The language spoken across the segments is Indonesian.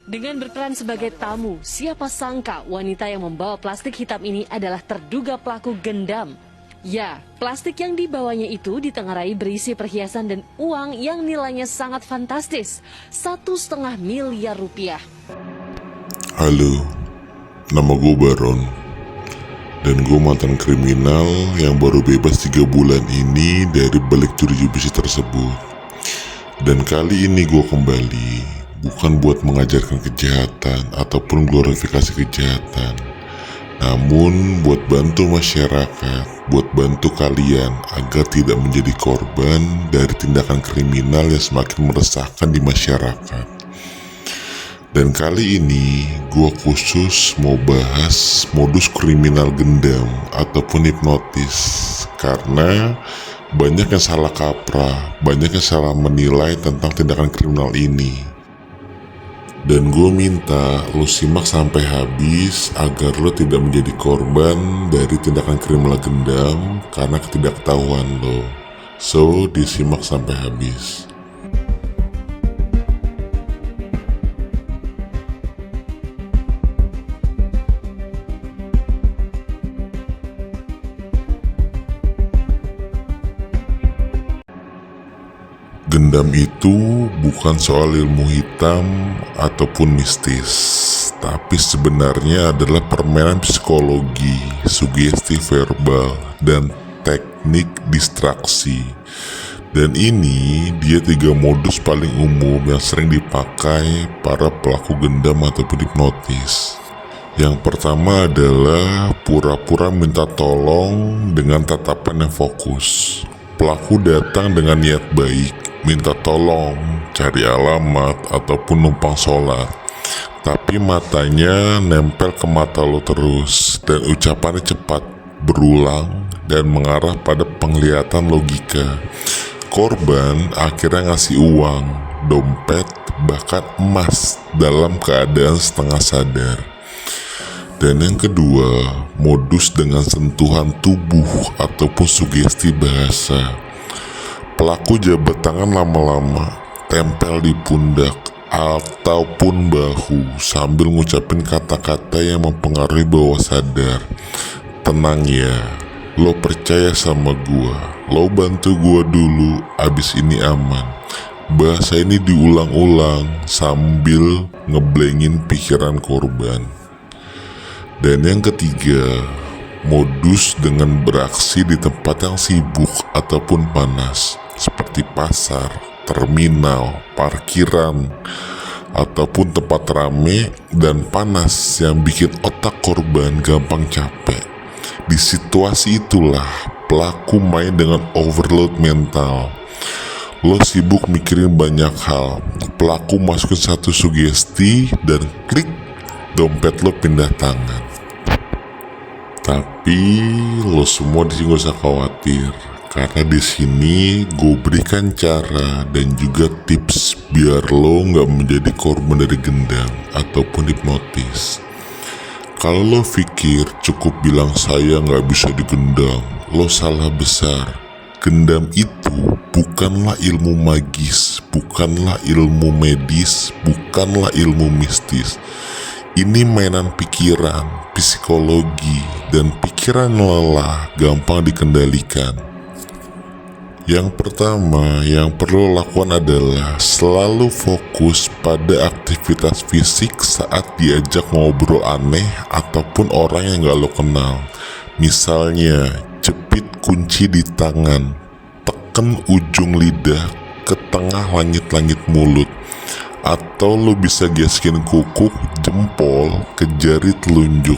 Dengan berperan sebagai tamu, siapa sangka wanita yang membawa plastik hitam ini adalah terduga pelaku gendam. Ya, plastik yang dibawanya itu ditengarai berisi perhiasan dan uang yang nilainya sangat fantastis, 1,5 miliar rupiah. Halo, nama gue Baron. Dan gue mantan kriminal yang baru bebas 3 bulan ini dari balik curi besi tersebut. Dan kali ini gue kembali bukan buat mengajarkan kejahatan ataupun glorifikasi kejahatan, namun buat bantu masyarakat, buat bantu kalian agar tidak menjadi korban dari tindakan kriminal yang semakin meresahkan di masyarakat. Dan kali ini gue khusus mau bahas modus kriminal gendam ataupun hipnotis, karena banyak yang salah kaprah, banyak yang salah menilai tentang tindakan kriminal ini. Dan gue minta lo simak sampai habis agar lo tidak menjadi korban dari tindakan kriminal gendam karena ketidaktahuan lo. So, disimak sampai habis. Gendam itu bukan soal ilmu hitam ataupun mistis, tapi sebenarnya adalah permainan psikologi, sugesti verbal, dan teknik distraksi. Dan ini dia 3 modus paling umum yang sering dipakai para pelaku gendam ataupun hipnotis. Yang pertama adalah pura-pura minta tolong dengan tatapan yang fokus. Pelaku datang dengan niat baik, minta tolong, cari alamat, ataupun numpang sholat. Tapi matanya nempel ke mata lo terus, dan ucapannya cepat, berulang, dan mengarah pada penglihatan logika. Korban akhirnya ngasih uang, dompet, bahkan emas dalam keadaan setengah sadar. Dan yang kedua, modus dengan sentuhan tubuh ataupun sugesti bahasa. Pelaku jabat tangan lama-lama, tempel di pundak ataupun bahu sambil ngucapin kata-kata yang mempengaruhi bawah sadar. Tenang ya, lo percaya sama gua, lo bantu gua dulu, abis ini aman. Bahasa ini diulang-ulang sambil ngeblengin pikiran korban. Dan yang ketiga, modus dengan beraksi di tempat yang sibuk ataupun panas, seperti pasar, terminal, parkiran, ataupun tempat rame dan panas yang bikin otak korban gampang capek. Di situasi itulah pelaku main dengan overload mental. Lo sibuk mikirin banyak hal, pelaku masukin satu sugesti dan klik, dompet lo pindah tangan. Tapi lo semua di sini gak usah khawatir, karena di sini gue berikan cara dan juga tips biar lo nggak menjadi korban dari gendam ataupun hipnotis. Kalau lo pikir cukup bilang saya nggak bisa digendam, lo salah besar. Gendam itu bukanlah ilmu magis, bukanlah ilmu medis, bukanlah ilmu mistis. Ini mainan pikiran, psikologi, dan pikiran lelah gampang dikendalikan. Yang pertama yang perlu lakukan adalah selalu fokus pada aktivitas fisik saat diajak ngobrol aneh ataupun orang yang gak lo kenal. Misalnya, jepit kunci di tangan, tekan ujung lidah ke tengah langit-langit mulut, atau lo bisa geskin kuku, jempol ke jari telunjuk.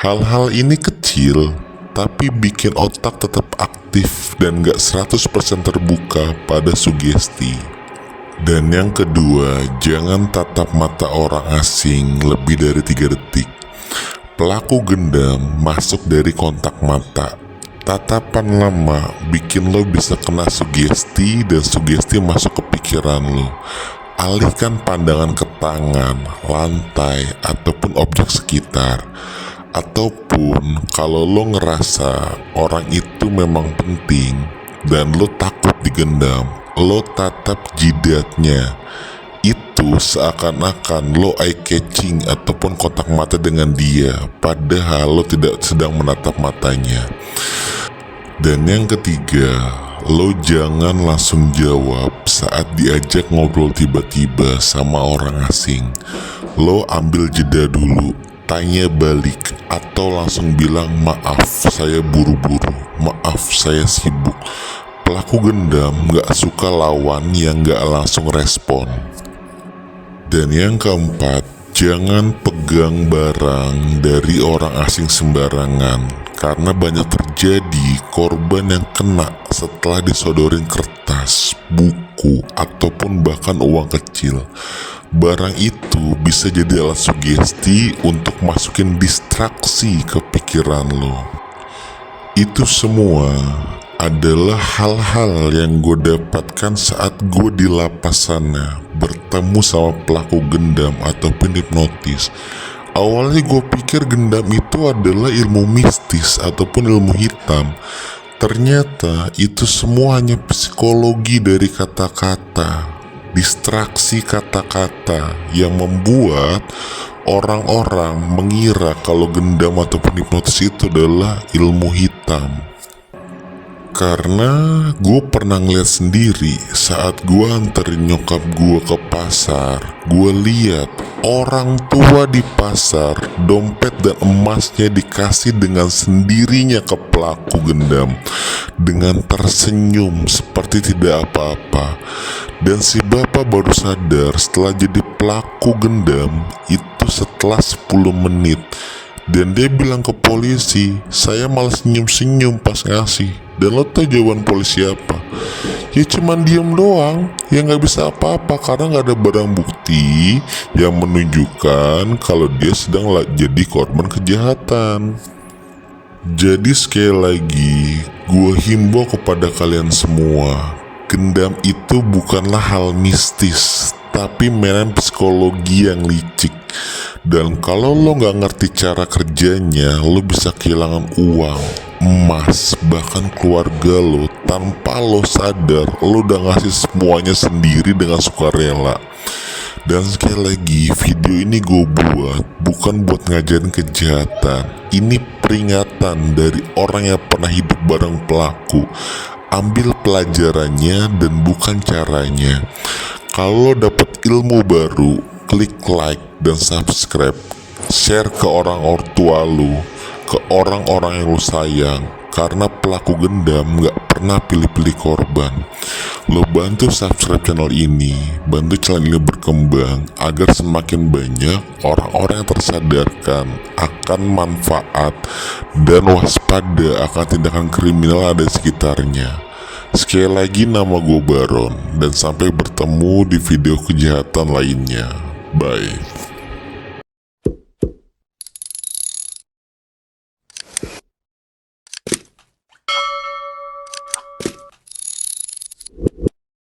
Hal-hal ini kecil, tapi bikin otak tetap aktif dan gak 100% terbuka pada sugesti. Dan yang kedua, jangan tatap mata orang asing lebih dari 3 detik. Pelaku gendam masuk dari kontak mata. Tatapan lama bikin lo bisa kena sugesti dan sugesti masuk ke pikiran lo. Alihkan pandangan ke tangan, lantai, ataupun objek sekitar. Ataupun kalau lo ngerasa orang itu memang penting dan lo takut digendam, lo tatap jidatnya. Itu itu seakan-akan lo eye catching ataupun kontak mata dengan dia, padahal lo tidak sedang menatap matanya. Dan yang ketiga, lo jangan langsung jawab saat diajak ngobrol tiba-tiba sama orang asing. Lo ambil jeda dulu, tanya balik, atau langsung bilang maaf saya buru-buru, maaf saya sibuk. Pelaku gendam gak suka lawan yang gak langsung respon. Dan yang keempat, jangan pegang barang dari orang asing sembarangan, karena banyak terjadi korban yang kena setelah disodorin kertas, buku, ataupun bahkan uang kecil. Barang itu bisa jadi alat sugesti untuk masukin distraksi ke pikiran lo. Itu semua adalah hal-hal yang gue dapatkan saat gue di lapas sana bertemu sama pelaku gendam ataupun hipnotis. Awalnya gue pikir gendam itu adalah ilmu mistis ataupun ilmu hitam. Ternyata itu semua hanya psikologi dari kata-kata, distraksi kata-kata yang membuat orang-orang mengira kalau gendam ataupun hipnotis itu adalah ilmu hitam. Karena gue pernah ngeliat sendiri saat gue anterin nyokap gue ke pasar, gue lihat orang tua di pasar dompet dan emasnya dikasih dengan sendirinya ke pelaku gendam dengan tersenyum seperti tidak apa-apa. Dan si bapak baru sadar setelah jadi pelaku gendam itu setelah 10 menit. Dan dia bilang ke polisi, saya malah senyum-senyum pas ngasih. Dan lo tau jawaban polisi apa? Ya cuman diem doang, ya gak bisa apa-apa karena gak ada barang bukti yang menunjukkan kalau dia sedang jadi korban kejahatan. Jadi sekali lagi, gue himbau kepada kalian semua, gendam itu bukanlah hal mistis, tapi mainan psikologi yang licik. Dan kalau lo gak ngerti cara kerjanya, lo bisa kehilangan uang, emas, bahkan keluarga lo tanpa lo sadar. Lo udah ngasih semuanya sendiri dengan sukarela. Dan sekali lagi, video ini gue buat bukan buat ngajarin kejahatan. Ini peringatan dari orang yang pernah hidup bareng pelaku. Ambil pelajarannya dan bukan caranya. Kalau dapat ilmu baru, klik like dan subscribe, share ke orang tua lu, ke orang-orang yang lu sayang, karena pelaku gendam gak pernah pilih-pilih korban. Lo bantu subscribe channel ini, bantu channel ini berkembang agar semakin banyak orang-orang yang tersadarkan akan manfaat dan waspada akan tindakan kriminal ada di sekitarnya. Sekali lagi nama gue Baron, dan sampai bertemu di video kejahatan lainnya. Bye.